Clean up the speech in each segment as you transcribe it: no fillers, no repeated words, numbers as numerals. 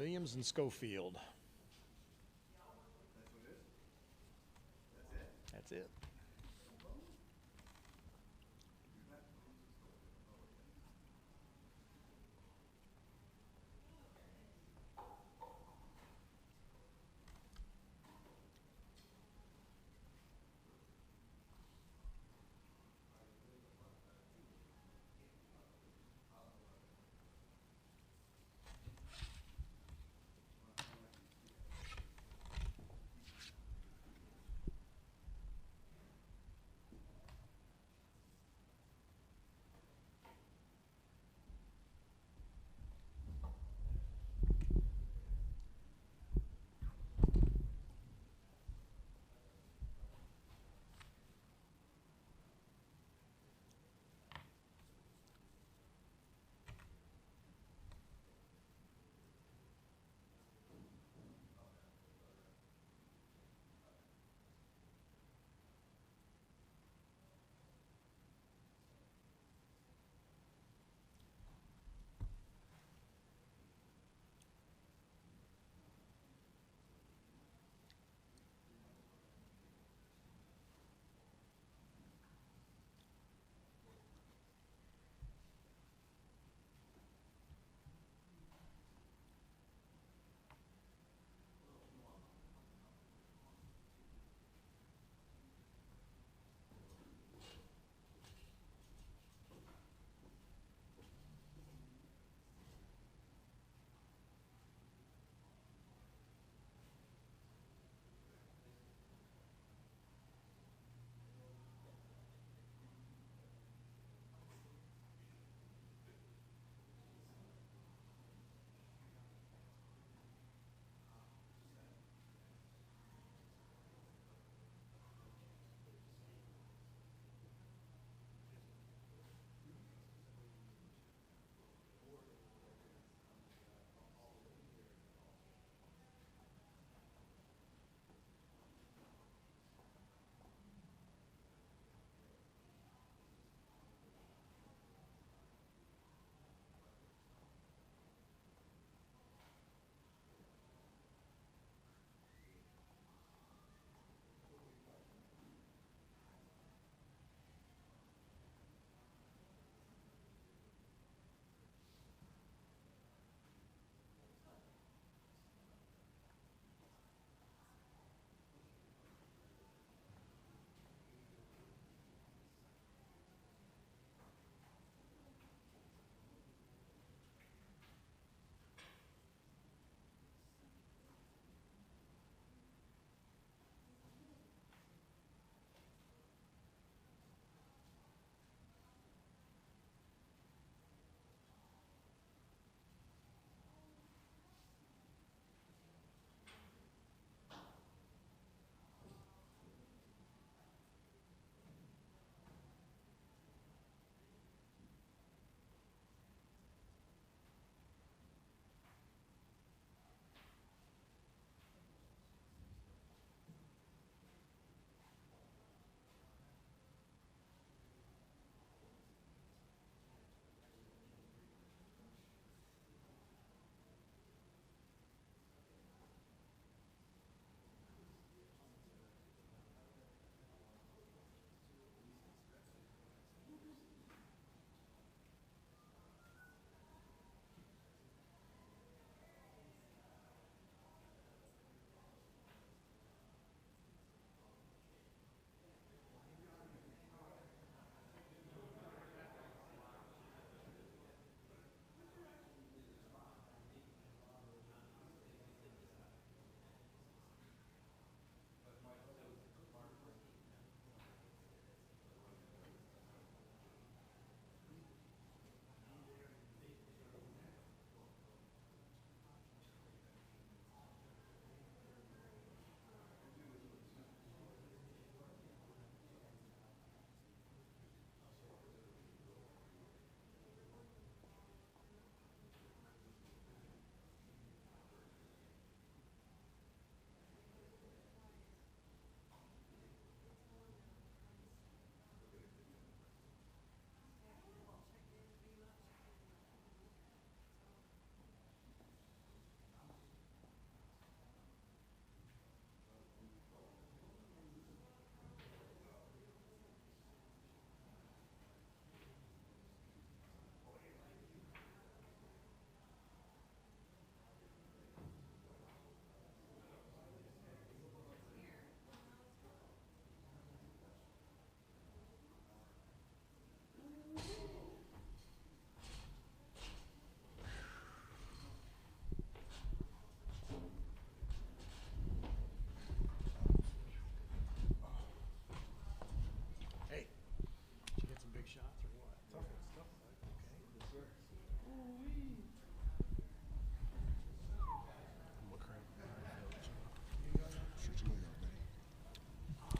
Williams and Schofield. That's it.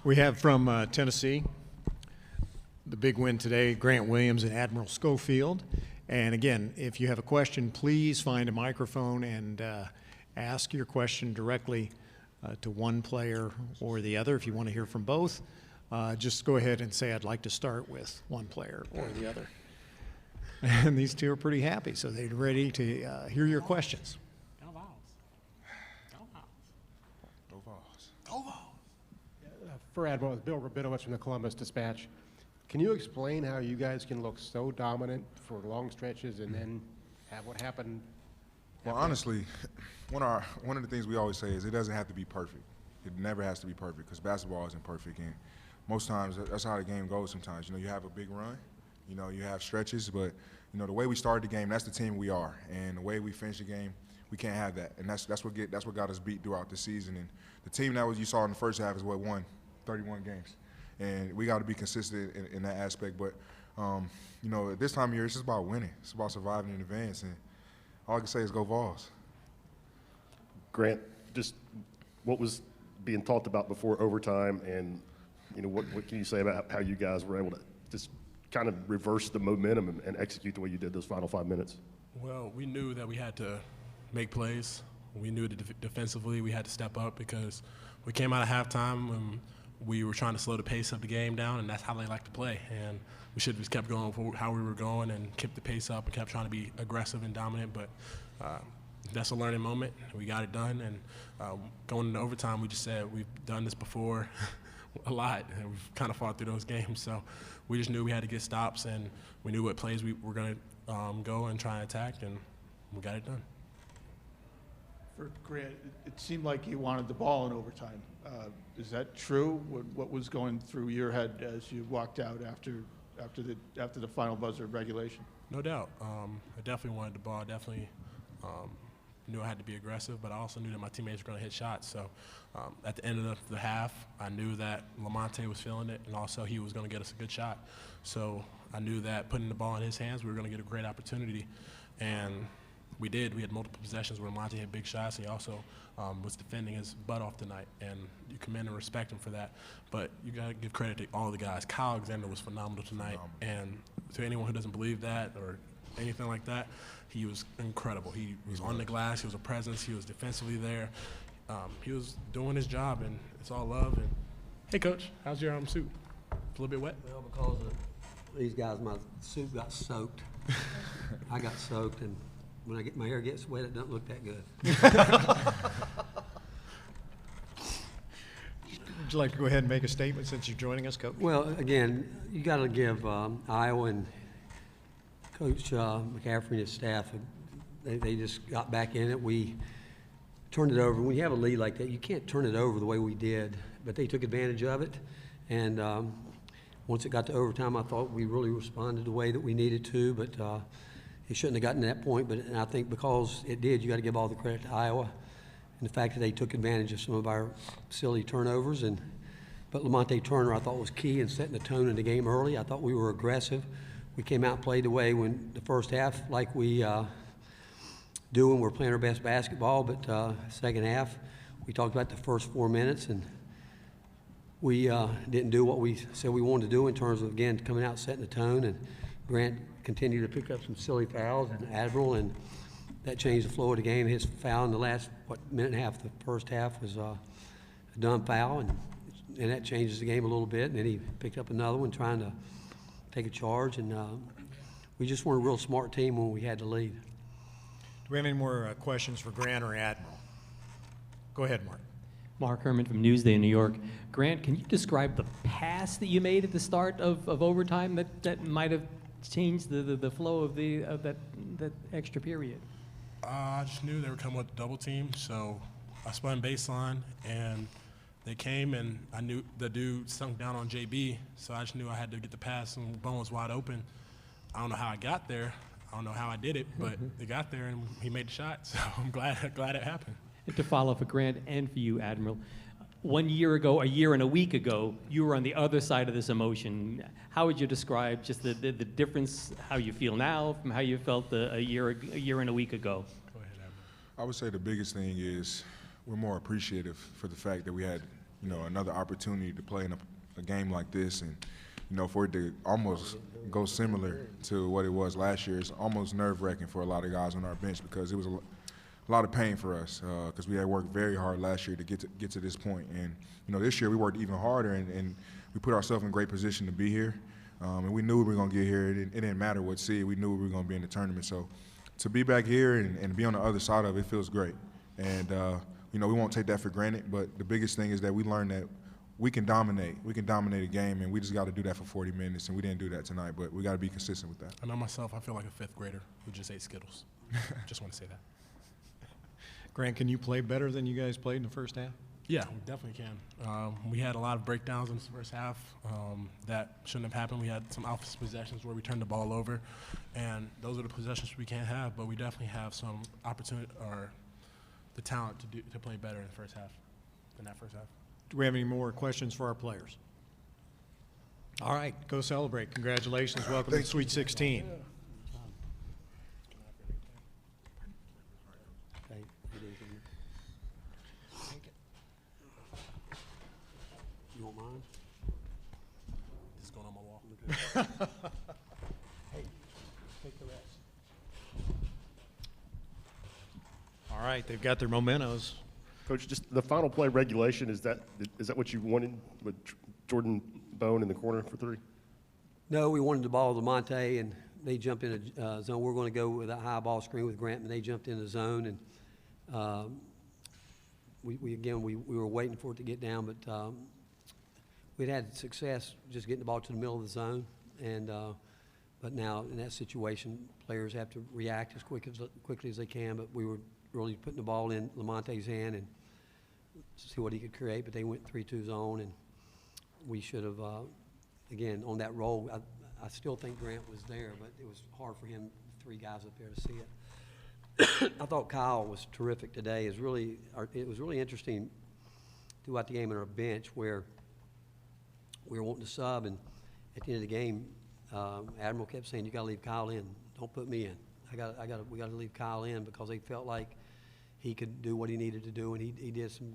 We have from Tennessee, the big win today, Grant Williams and Admiral Schofield. And again, if you have a question, please find a microphone and ask your question directly to one player or the other. If you want to hear from both, just go ahead and say, I'd like to start with one player or the other. And these two are pretty happy, so they're ready to hear your questions. For Admiral, Bill Rabinowitz from the Columbus Dispatch. Can you explain how you guys can look so dominant for long stretches and then have what happened? Well, honestly, one of the things we always say is it doesn't have to be perfect. It never has to be perfect because basketball isn't perfect, and most times that's how the game goes. Sometimes, you have a big run, you have stretches, but the way we started the game, that's the team we are, and the way we finish the game, we can't have that, and that's what got us beat throughout the season. And the team that you saw in the first half is what won 31 games, and we got to be consistent in that aspect. But at this time of year, it's just about winning. It's about surviving in advance, and all I can say is go Vols. Grant, just what was being talked about before overtime, and what can you say about how you guys were able to just kind of reverse the momentum and execute the way you did those final 5 minutes? Well, we knew that we had to make plays. We knew that defensively we had to step up because we came out of halftime and we were trying to slow the pace of the game down, and that's how they like to play. And we should have just kept going for how we were going and kept the pace up and kept trying to be aggressive and dominant. But that's a learning moment. We got it done. And going into overtime, we just said we've done this before a lot, and we've kind of fought through those games. So we just knew we had to get stops, and we knew what plays we were going to go and try and attack, and we got it done. For Grant, it seemed like you wanted the ball in overtime. Is that true? What was going through your head as you walked out after the final buzzer of regulation? No doubt. I definitely wanted the ball. Definitely knew I had to be aggressive, but I also knew that my teammates were going to hit shots. So at the end of the half, I knew that Lamonte was feeling it, and also he was going to get us a good shot. So I knew that putting the ball in his hands, we were going to get a great opportunity. And we did. We had multiple possessions where Lamonte had big shots. He also was defending his butt off tonight, and you commend and respect him for that. But you got to give credit to all the guys. Kyle Alexander was phenomenal tonight, and to anyone who doesn't believe that or anything like that, he was incredible. He was on the glass. He was a presence. He was defensively there. He was doing his job, and it's all love. And hey, Coach, how's your suit? A little bit wet? Well, because of these guys, my suit got soaked. I got soaked, and when my hair gets wet, it doesn't look that good. Would you like to go ahead and make a statement since you're joining us, Coach? Well, again, you got to give Iowa and Coach McCaffrey and his staff, they just got back in it. We turned it over. When you have a lead like that, you can't turn it over the way we did, but they took advantage of it. And once it got to overtime, I thought we really responded the way that we needed to, but it shouldn't have gotten to that point. But I think because it did, you got to give all the credit to Iowa and the fact that they took advantage of some of our silly turnovers. But Lamonte Turner, I thought, was key in setting the tone in the game early. I thought we were aggressive. We came out and played the way when the first half, like we do when we're playing our best basketball. But second half, we talked about the first 4 minutes, and we didn't do what we said we wanted to do in terms of, again, coming out, setting the tone. And Grant continued to pick up some silly fouls, and Admiral, and that changed the flow of the game. His foul in the last, minute and a half of the first half was a dumb foul, and that changes the game a little bit. And then he picked up another one trying to take a charge, and we just weren't a real smart team when we had the lead. Do we have any more questions for Grant or Admiral? Go ahead, Mark. Mark Herman from Newsday in New York. Grant, can you describe the pass that you made at the start of overtime that might have changed the flow of that extra period? I just knew they were coming with the double team, so I spun baseline, and they came, and I knew the dude sunk down on JB, so I just knew I had to get the pass, and Bone was wide open. I don't know how I got there. I don't know how I did it, but they got there, and he made the shot, so I'm glad it happened. And to follow for Grant and for you, Admiral, 1 year ago, a year and a week ago, you were on the other side of this emotion. How would you describe just the difference, how you feel now from how you felt a year and a week ago? Go ahead, Admiral. I would say the biggest thing is we're more appreciative for the fact that we had another opportunity to play in a game like this, and for it to almost go similar to what it was last year, it's almost nerve-wracking for a lot of guys on our bench because it was a lot of pain for us because we had worked very hard last year to get to this point. And this year we worked even harder, and we put ourselves in great position to be here. And we knew we were going to get here. It didn't matter what seed. We knew we were going to be in the tournament. So to be back here and be on the other side of it feels great. And we won't take that for granted. But the biggest thing is that we learned that we can dominate. We can dominate a game, and we just got to do that for 40 minutes. And we didn't do that tonight, but we got to be consistent with that. I know myself. I feel like a fifth grader who just ate Skittles. Just want to say that. Grant, can you play better than you guys played in the first half? Yeah, we definitely can. We had a lot of breakdowns in the first half that shouldn't have happened. We had some offensive possessions where we turned the ball over, and those are the possessions we can't have. But we definitely have some opportunity or the talent to play better in the first half than that first half. Do we have any more questions for our players? All right, go celebrate. Congratulations. Welcome to Sweet 16. You want mine? This is going on my wall. Hey, take the rest. All right, they've got their mementos. Coach, just the final play regulation, is that what you wanted with Jordan Bone in the corner for three? No, we wanted the ball to Lamonte, and they jumped in a zone. We're going to go with a high ball screen with Grant, and they jumped in the zone. And we were waiting for it to get down, but we'd had success just getting the ball to the middle of the zone. And but now in that situation, players have to react as quickly as they can. But we were really putting the ball in Lamonte's hand and see what he could create. But they went 3-2 zone, and we should have. Again, on that roll, I still think Grant was there, but it was hard for him, three guys up there, to see it. I thought Kyle was terrific today. It was really interesting throughout the game on our bench where we were wanting to sub, and at the end of the game, Admiral kept saying, "You got to leave Kyle in. Don't put me in. We got to leave Kyle in," because they felt like he could do what he needed to do, and he did some.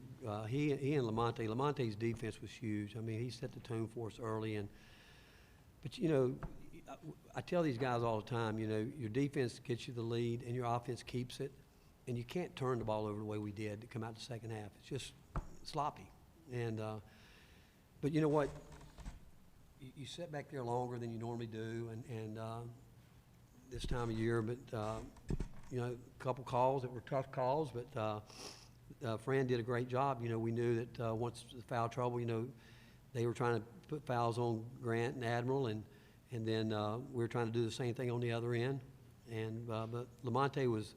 He and Lamonte. Lamonte's defense was huge. I mean, he set the tone for us early, but I tell these guys all the time, your defense gets you the lead and your offense keeps it, and you can't turn the ball over the way we did to come out the second half. It's just sloppy. And but you know what? You sit back there longer than you normally do, and this time of year, but a couple calls that were tough calls, but Fran did a great job. We knew that once the foul trouble, they were trying to put fouls on Grant and Admiral, and then we were trying to do the same thing on the other end. And but Lamonte was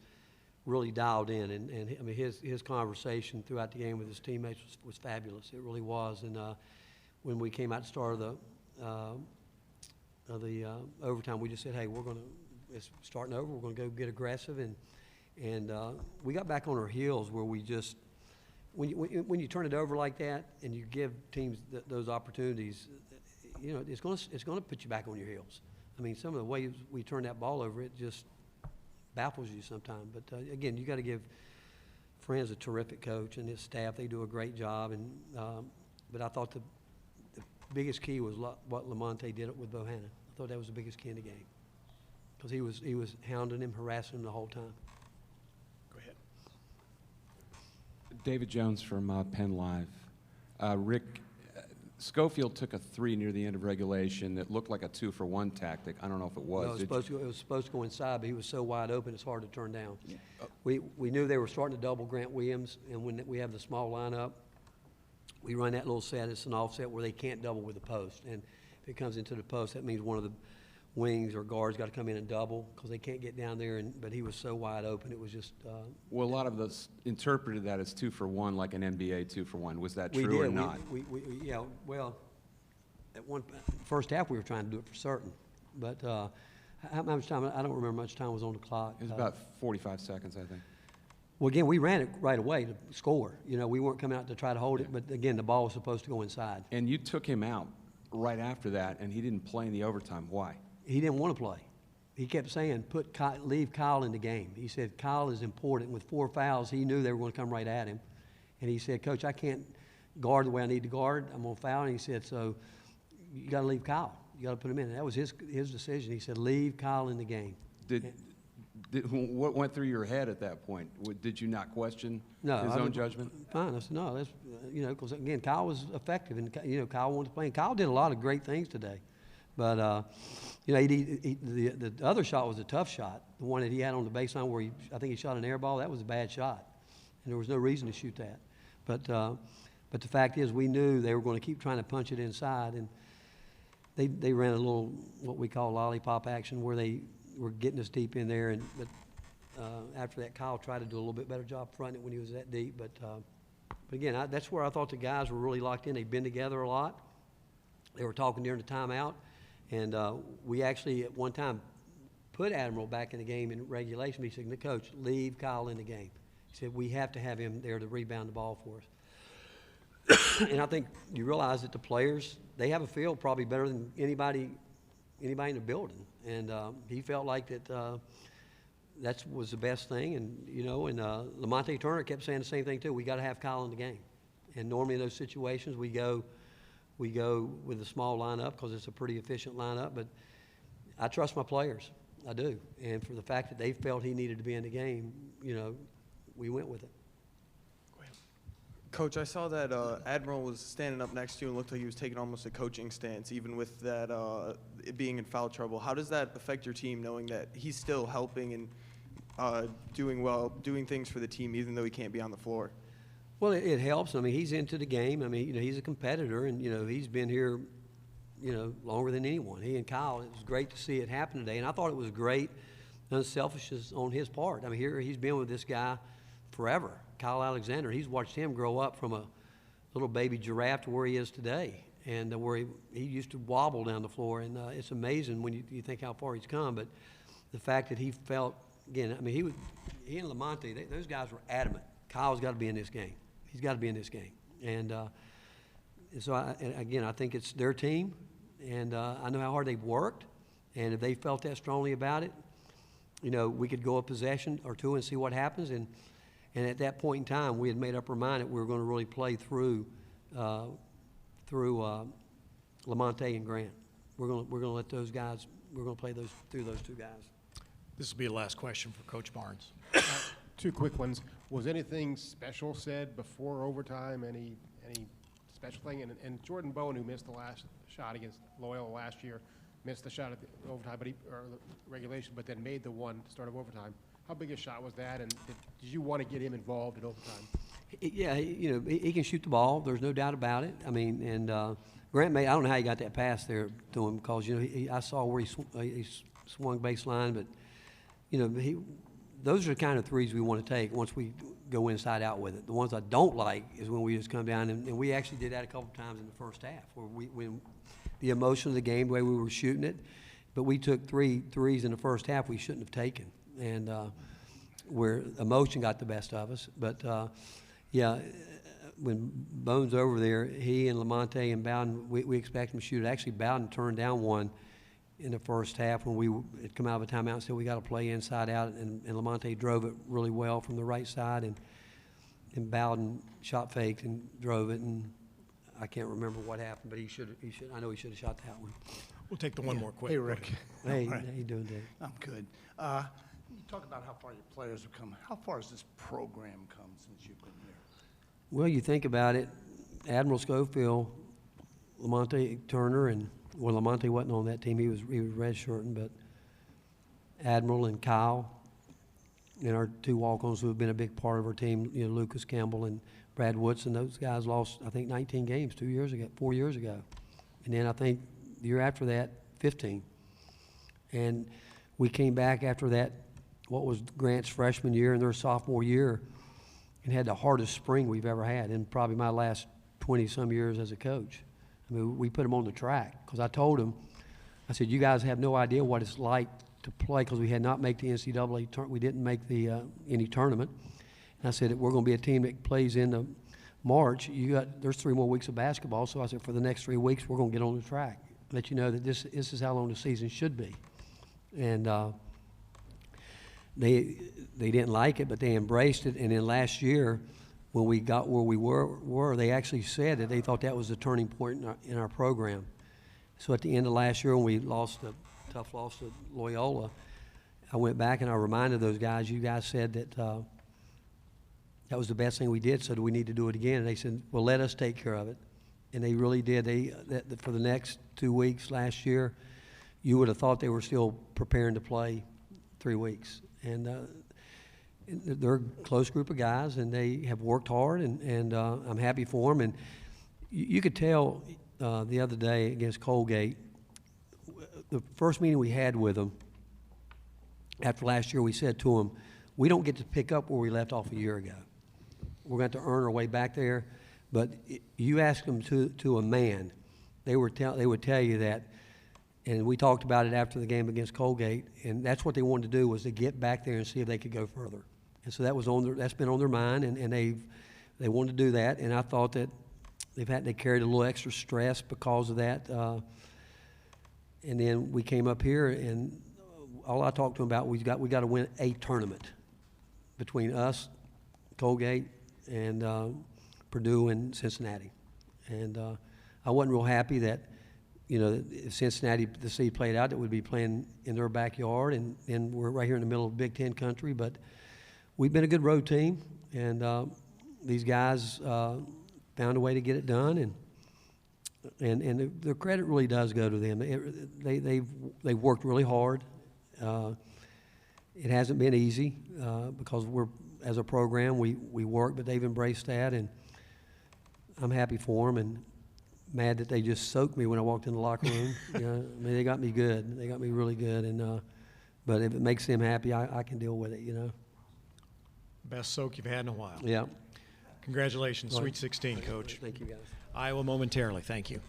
really dialed in, and I mean his conversation throughout the game with his teammates was fabulous. It really was. And when we came out to start the overtime, we just said, "Hey, it's starting over. We're going to go get aggressive," and we got back on our heels where we just. When you turn it over like that and you give teams those opportunities, it's going to put you back on your heels. I mean, some of the ways we turn that ball over, it just baffles you sometimes. But again, you got to give Fran's a terrific coach and his staff. They do a great job. And but I thought the biggest key was what Lamonte did with Bohannon. I thought that was the biggest key in the game because he was hounding him, harassing him the whole time. David Jones from Penn Live. Rick, Schofield took a 3 near the end of regulation that looked like a 2-for-1 tactic. I don't know if it was. No, it was supposed to go inside, but he was so wide open it's hard to turn down. Yeah. We knew they were starting to double Grant Williams, and when we have the small lineup, we run that little set. It's an offset where they can't double with the post. And if it comes into the post, that means one of the wings or guards got to come in and double because they can't get down there. But he was so wide open, it was just. Well, a lot of us interpreted that as 2-for-1, like an NBA 2-for-1. Was that true or not? Yeah. Well, at first half we were trying to do it for certain, but how much time? I don't remember much time was on the clock. It was about 45 seconds, I think. Well, again, we ran it right away to score. We weren't coming out to try to hold it, but again, the ball was supposed to go inside. And you took him out right after that, and he didn't play in the overtime. Why? He didn't want to play. He kept saying, leave Kyle in the game. He said, Kyle is important. With 4 fouls, he knew they were going to come right at him. And he said, Coach, I can't, guard the way I need to guard. I'm going to foul. And he said, so you got to leave Kyle. You got to put him in. That was his decision. He said, leave Kyle in the game. What went through your head at that point? Did you not question his own judgment? Fine. I said, no, that's, because, again, Kyle was effective, and, Kyle wanted to play. And Kyle did a lot of great things today. But, the other shot was a tough shot. The one that he had on the baseline where I think he shot an air ball, that was a bad shot. And there was no reason to shoot that. But the fact is, we knew they were going to keep trying to punch it inside. And they ran a little, what we call lollipop action, where they were getting us deep in there. But after that, Kyle tried to do a little bit better job fronting it when he was that deep. But again, that's where I thought the guys were really locked in. They'd been together a lot. They were talking during the timeout. And we actually, at one time, put Admiral back in the game in regulation. He said, Coach, leave Kyle in the game. He said, we have to have him there to rebound the ball for us. And I think you realize that the players, they have a feel probably better than anybody in the building. And he felt like that was the best thing. And, Lamonte Turner kept saying the same thing, too. We got to have Kyle in the game. And normally in those situations, we go with a small lineup because it's a pretty efficient lineup. But I trust my players. I do. And for the fact that they felt he needed to be in the game, we went with it. Coach, I saw that Admiral was standing up next to you and looked like he was taking almost a coaching stance, even with that it being in foul trouble. How does that affect your team, knowing that he's still helping and doing things for the team, even though he can't be on the floor? Well, it helps. I mean, he's into the game. I mean, he's a competitor, and, he's been here, longer than anyone. He and Kyle, it was great to see it happen today. And I thought it was great, unselfishness on his part. I mean, here he's been with this guy forever, Kyle Alexander. He's watched him grow up from a little baby giraffe to where he is today, and where he used to wobble down the floor. And it's amazing when you think how far he's come. But the fact that he felt, again, I mean, he and Lamonte, those guys were adamant. Kyle's got to be in this game. He's got to be in this game. And so, I think it's their team, and I know how hard they've worked. And if they felt that strongly about it, we could go a possession or two and see what happens. And at that point in time, we had made up our mind that we were going to really play through Lamonte and Grant. We're going to let those guys. We're going to play through those two guys. This will be the last question for Coach Barnes. Two quick ones. Was anything special said before overtime? Any special thing? And Jordan Bowen, who missed the last shot against Loyola last year, missed the shot at the overtime, or the regulation, but then made the one to start of overtime. How big a shot was that? And did you want to get him involved in overtime? Yeah, he can shoot the ball. There's no doubt about it. I mean, and Grant I don't know how he got that pass there to him, because I saw where he swung baseline, but those are the kind of threes we want to take once we go inside out with it. The ones I don't like is when we just come down, and we actually did that a couple of times in the first half, where when the emotion of the game, the way we were shooting it, but we took three threes in the first half we shouldn't have taken, and where emotion got the best of us. But when Bones over there, he and Lamonte and Bowden, we expect him to shoot it. Actually, Bowden turned down one in the first half when we had come out of a timeout and said we got to play inside out, and Lamonte drove it really well from the right side, and Bowden shot faked and drove it, and I can't remember what happened, but I know he should have shot that one. We'll take the one more quick. Hey, Rick. Hey, how you doing, Dave? I'm good. You talk about how far your players have come. How far has this program come since you've been here? Well, you think about it, Admiral Schofield, Lamonte Turner, and Lamonte wasn't on that team. He was redshirting, but Admiral and Kyle and our two walk-ons who have been a big part of our team, Lucas Campbell and Brad Woodson, those guys lost, I think, 19 games 4 years ago. And then I think the year after that, 15. And we came back after that, what was Grant's freshman year and their sophomore year, and had the hardest spring we've ever had in probably my last 20-some years as a coach. I mean, we put them on the track, because I told them, I said, you guys have no idea what it's like to play, because we had not made the NCAA, we didn't make the any tournament. And I said, we're going to be a team that plays into March. There's 3 more weeks of basketball, so I said, for the next 3 weeks, we're going to get on the track, let you know that this is how long the season should be. And they didn't like it, but they embraced it. And then last year, when we got where we were, they actually said that they thought that was a turning point in our program. So at the end of last year, when we lost a tough loss to Loyola, I went back and I reminded those guys, you guys said that that was the best thing we did, so do we need to do it again? And they said, well, let us take care of it. And they really did. For the next 2 weeks last year, you would have thought they were still preparing to play 3 weeks. And they're a close group of guys, and they have worked hard, and I'm happy for them. And you could tell the other day against Colgate, the first meeting we had with them after last year, we said to them, we don't get to pick up where we left off a year ago. We're going to earn our way back there. But you ask them to a man, they would tell you that. And we talked about it after the game against Colgate, and that's what they wanted to do, was to get back there and see if they could go further. And so that's been on their mind, and they wanted to do that. And I thought that they carried a little extra stress because of that. And then we came up here, and all I talked to them about, we got to win a tournament between us, Colgate, and Purdue and Cincinnati. And I wasn't real happy that, if Cincinnati, the city played out, that we'd be playing in their backyard, and we're right here in the middle of Big Ten country. But we've been a good road team, and these guys found a way to get it done, and the credit really does go to them. They've worked really hard. It hasn't been easy because as a program, we work, but they've embraced that, and I'm happy for them, and mad that they just soaked me when I walked in the locker room. They got me good. They got me really good, and but if it makes them happy, I can deal with it. Best soak you've had in a while. Yeah. Congratulations, Right. Sweet 16, Coach. Thank you, guys. Iowa momentarily. Thank you.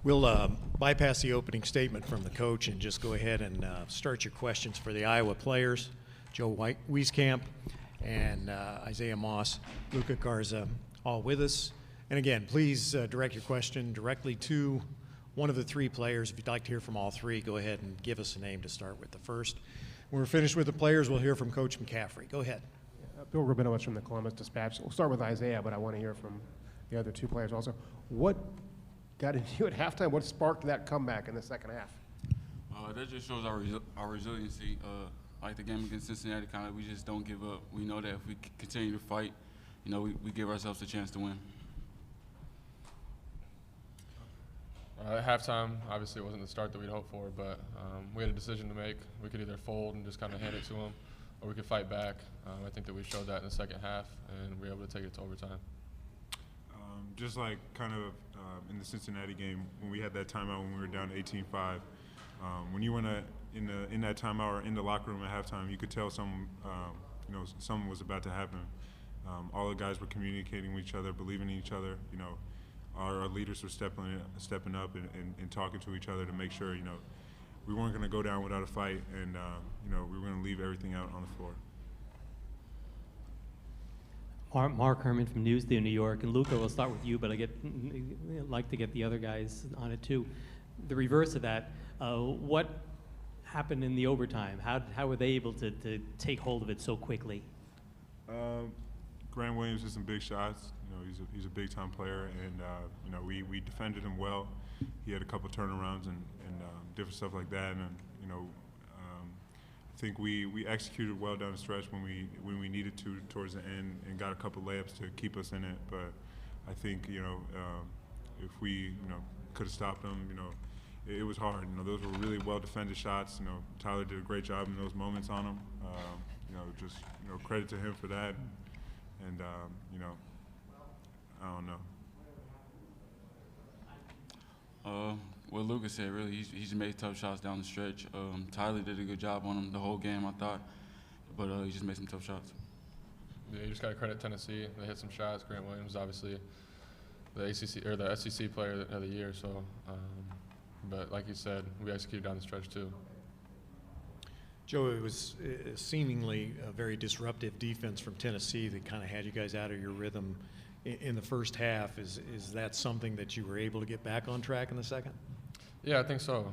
We'll bypass the opening statement from the coach and just go ahead and start your questions for the Iowa players. Joe Wieskamp and Isaiah Moss, Luca Garza, all with us. And again, please direct your question directly to one of the three players. If you'd like to hear from all three, go ahead and give us a name to start with the first. When we're finished with the players, we'll hear from Coach McCaffrey. Go ahead. Bill Rabinowitz from the Columbus Dispatch. We'll start with Isaiah, but I want to hear from the other two players also. What got into you at halftime? What sparked that comeback in the second half? That just shows our resiliency. Like the game against Cincinnati, kind of, we just don't give up. We know that if we continue to fight, you know, we give ourselves a chance to win. At halftime, obviously it wasn't the start that we'd hoped for, but we had a decision to make. We could either fold and just kind of hand it to them, or we could fight back. I think that we showed that in the second half, and we were able to take it to overtime. Just like kind of in the Cincinnati game, when we had that timeout when we were down 18-5, when you were in that timeout or in the locker room at halftime, you could tell something was about to happen. All the guys were communicating with each other, believing in each other. You know, our leaders were stepping up and talking to each other to make sure, you know, we weren't going to go down without a fight, and you know, we were going to leave everything out on the floor. Mark Herman from Newsday, New York, and Luca, we'll start with you, but I'd like to get the other guys on it too. The reverse of that, what happened in the overtime? How were they able to take hold of it so quickly? Grant Williams did some big shots. You know, he's a big time player, and you know, we defended him well. He had a couple turnarounds and different stuff like that, and you know, I think we executed well down the stretch when we needed to towards the end, and got a couple layups to keep us in it. But I think, you know, if we, you know, could have stopped them, you know, it was hard. You know, those were really well defended shots. You know, Tyler did a great job in those moments on them. You know, just, you know, credit to him for that. And you know, I don't know. What Lucas said, really, he's made tough shots down the stretch. Tyler did a good job on him the whole game, I thought, but he just made some tough shots. Yeah, you just got to credit Tennessee. They hit some shots. Grant Williams, obviously, the ACC or the SEC player of the year. So, but like you said, we executed down the stretch too. Joe, it was seemingly a very disruptive defense from Tennessee that kind of had you guys out of your rhythm in the first half. Is that something that you were able to get back on track in the second? Yeah, I think so.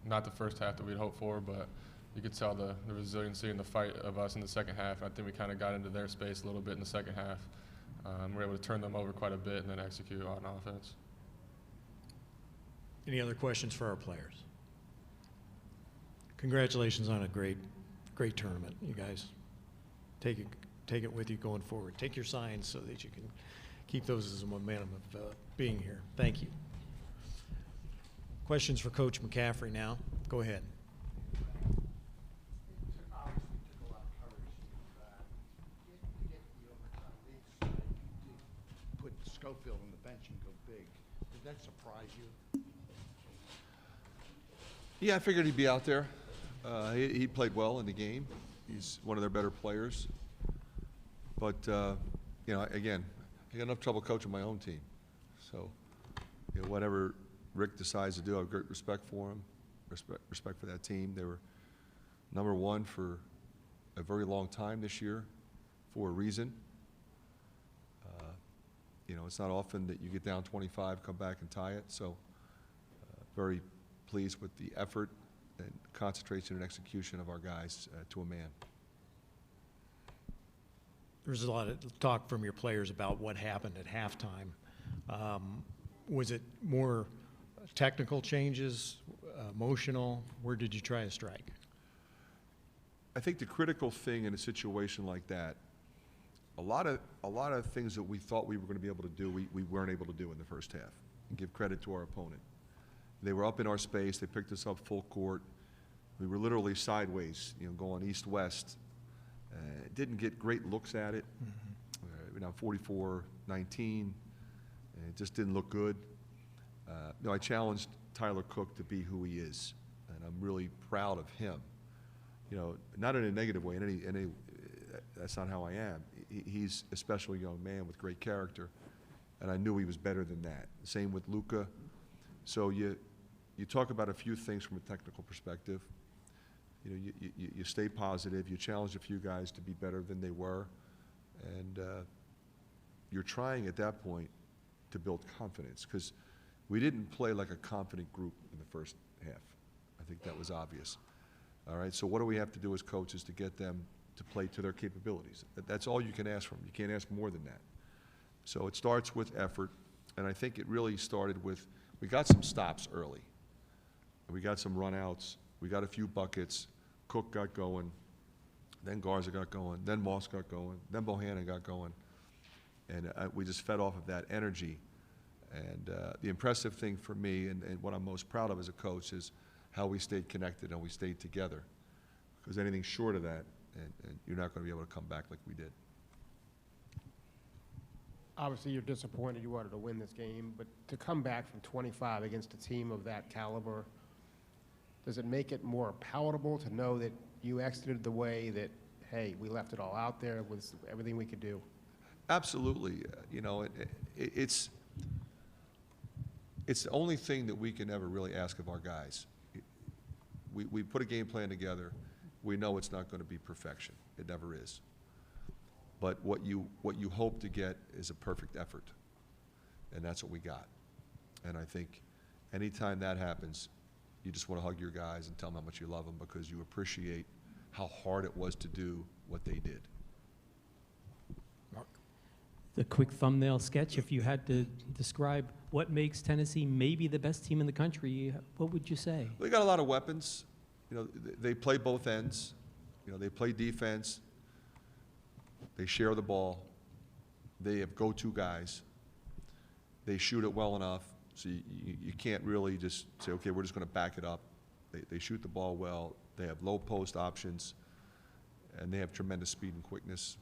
Not the first half that we'd hoped for, but you could tell the resiliency and the fight of us in the second half. I think we kind of got into their space a little bit in the second half. We were able to turn them over quite a bit and then execute on offense. Any other questions for our players? Congratulations on a great tournament, you guys. Take it with you going forward. Take your signs so that you can keep those as a momentum of being here. Thank you. Questions for Coach McCaffrey now. Go ahead. Put Schofield on the bench and go big. Did that surprise you? Yeah, I figured he'd be out there. He played well in the game. He's one of their better players. But, you know, again, I got enough trouble coaching my own team. So, you know, whatever Rick decides to do, I have great respect for him, respect for that team. They were #1 for a very long time this year for a reason. You know, it's not often that you get down 25, come back and tie it. So, very pleased with the effort and concentration and execution of our guys to a man. There's a lot of talk from your players about what happened at halftime. Was it more technical changes, emotional? Where did you try to strike? I think the critical thing in a situation like that, a lot of things that we thought we were going to be able to do, we weren't able to do in the first half. And give credit to our opponent. They were up in our space. They picked us up full court. We were literally sideways, you know, going east-west. Didn't get great looks at it. We're down 44-19. It just didn't look good. You know, I challenged Tyler Cook to be who he is, and I'm really proud of him. You know, not in a negative way. That's not how I am. He's a special young man with great character, and I knew he was better than that. Same with Luca. So you talk about a few things from a technical perspective. You know, you stay positive. You challenge a few guys to be better than they were, and you're trying at that point to build confidence, because we didn't play like a confident group in the first half. I think that was obvious. All right, so what do we have to do as coaches to get them to play to their capabilities. That's all you can ask from them. You can't ask more than that. So it starts with effort, and I think it really started with, we got some stops early. We got some run-outs. We got a few buckets. Cook got going. Then Garza got going. Then Moss got going. Then Bohannon got going. And we just fed off of that energy. And the impressive thing for me, and what I'm most proud of as a coach, is how we stayed connected and we stayed together. Because anything short of that, and you're not going to be able to come back like we did. Obviously, you're disappointed you wanted to win this game, but to come back from 25 against a team of that caliber, does it make it more palatable to know that you exited the way that, hey, we left it all out there with everything we could do? Absolutely. You know, it's the only thing that we can ever really ask of our guys. We put a game plan together. We know it's not going to be perfection. It never is. But what you hope to get is a perfect effort, and that's what we got. And I think anytime that happens, you just want to hug your guys and tell them how much you love them because you appreciate how hard it was to do what they did. Mark? The quick thumbnail sketch, if you had to describe what makes Tennessee maybe the best team in the country, what would you say? They got a lot of weapons. You know, they play both ends. You know, they play defense. They share the ball. They have go-to guys. They shoot it well enough, so you can't really just say, okay, we're just going to back it up. They shoot the ball well. They have low post options, and they have tremendous speed and quickness.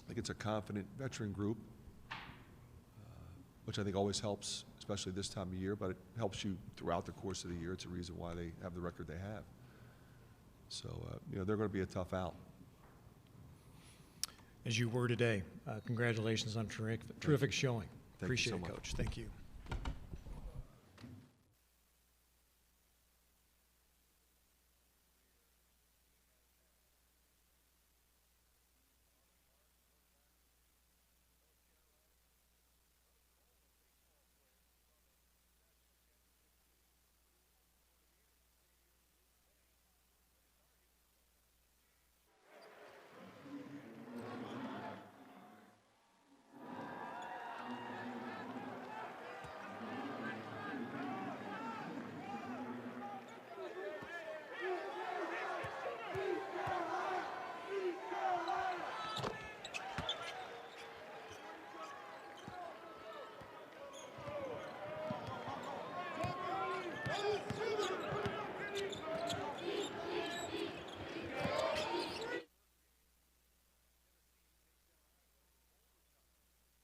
I think it's a confident veteran group, which I think always helps, especially this time of year, but it helps you throughout the course of the year. It's a reason why they have the record they have. So, you know, they're going to be a tough out. As you were today, congratulations on terrific showing. Thank you Appreciate so it, much. Coach. Thank you.